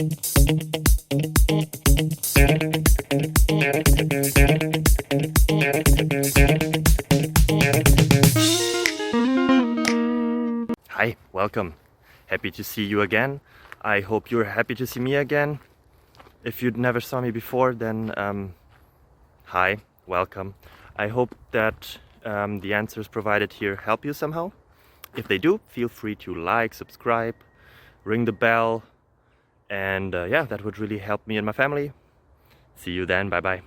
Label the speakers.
Speaker 1: Hi, welcome. Happy to see you again. I hope you're happy to see me again. If you never saw me before, then hi, welcome. I hope that the answers provided here help you somehow. If they do, feel free to like, subscribe, ring the bell, and yeah, that would really help me and my family. See you then, bye bye.